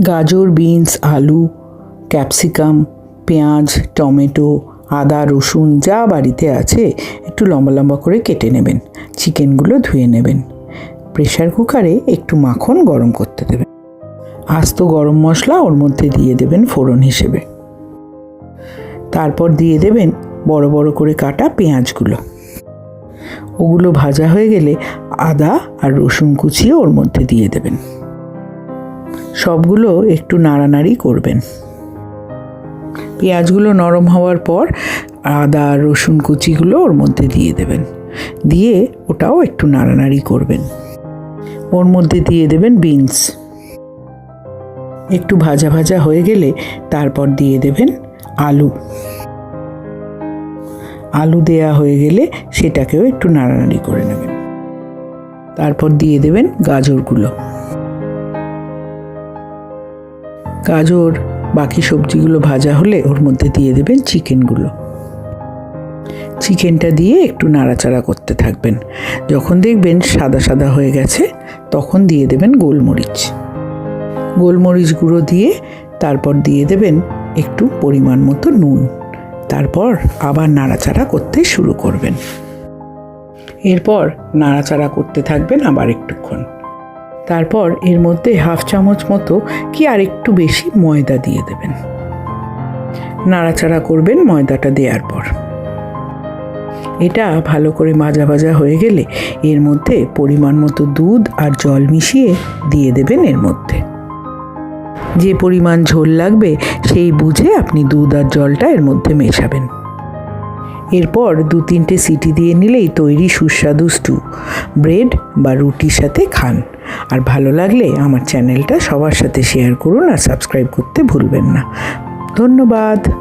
গাজর, বিনস, আলু, ক্যাপসিকাম, পেঁয়াজ, টমেটো, আদা, রসুন যা বাড়িতে আছে একটু লম্বা লম্বা করে কেটে নেবেন। চিকেনগুলো ধুয়ে নেবেন। প্রেশার কুকারে একটু মাখন গরম করতে দেবেন। আস্ত গরম মশলা ওর মধ্যে দিয়ে দেবেন ফোড়ন হিসেবে। তারপর দিয়ে দেবেন বড় বড় করে কাটা পেঁয়াজগুলো। ওগুলো ভাজা হয়ে গেলে আদা আর রসুন কুচিয়ে ওর মধ্যে দিয়ে দেবেন। সবগুলো একটু নাড়ানাড়ি করবেন। পেঁয়াজগুলো নরম হওয়ার পর আদা আর রসুন কুচিগুলো ওর মধ্যে দিয়ে দেবেন। দিয়ে ওটাও একটু নাড়ানাড়ি করবেন। ওর মধ্যে দিয়ে দেবেন বিনস। একটু ভাজা ভাজা হয়ে গেলে তারপর দিয়ে দেবেন আলু। আলু দেয়া হয়ে গেলে সেটাকেও একটু নাড়ানাড়ি করে নেবেন। তারপর দিয়ে দেবেন গাজরগুলো। গাজর বাকি সবজিগুলো ভাজা হলে ওর মধ্যে দিয়ে দেবেন চিকেনগুলো। চিকেনটা দিয়ে একটু নাড়াচাড়া করতে থাকবেন। যখন দেখবেন সাদা সাদা হয়ে গেছে তখন দিয়ে দেবেন গোলমরিচ। গোলমরিচ গুঁড়ো দিয়ে তারপর দিয়ে দেবেন একটু পরিমাণ মতো নুন। তারপর আবার নাড়াচাড়া করতে শুরু করবেন। এরপর নাড়াচাড়া করতে থাকবেন আবার একটুক্ষণ। তারপর এর মধ্যে হাফ চামচ মতো কি আর একটু বেশি ময়দা দিয়ে দেবেন। নাড়াচাড়া করবেন ময়দাটা দেওয়ার পর। এটা ভালো করে ভাজা ভাজা হয়ে গেলে এর মধ্যে পরিমাণ মতো দুধ আর জল মিশিয়ে দিয়ে দেবেন এর মধ্যে। যে পরিমাণ ঝোল লাগবে সেই বুঝে আপনি দুধ আর জলটা এর মধ্যে মেশাবেন। এরপর 2-3টে সিটি দিয়ে নিলেই তৈরি সুস্বাদু স্টু। ব্রেড বা রুটির সাথে খান। আর ভালো লাগলে আমার চ্যানেলটা সবার সাথে শেয়ার করুন আর সাবস্ক্রাইব করতে ভুলবেন না। ধন্যবাদ।